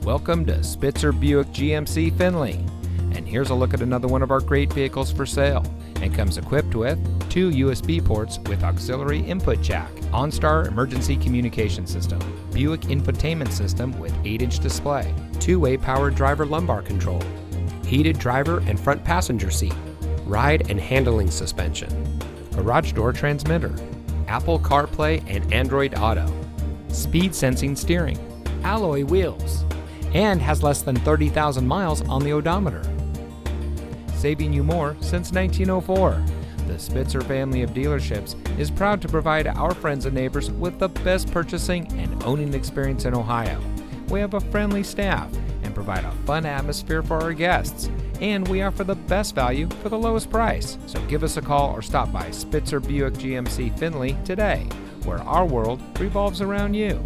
Welcome to Spitzer Buick GMC Findlay. And here's a look at another one of our great vehicles for sale, and comes equipped with 2 USB ports with auxiliary input jack, OnStar emergency communication system, Buick infotainment system with 8-inch display, 2-way powered driver lumbar control, heated driver and front passenger seat, ride and handling suspension, garage door transmitter, Apple CarPlay and Android Auto, speed sensing steering, alloy wheels, and has less than 30,000 miles on the odometer. Saving you more since 1904. The Spitzer family of dealerships is proud to provide our friends and neighbors with the best purchasing and owning experience in Ohio. We have a friendly staff and provide a fun atmosphere for our guests, and we offer the best value for the lowest price. So give us a call or stop by Spitzer Buick GMC Findlay today, where our world revolves around you.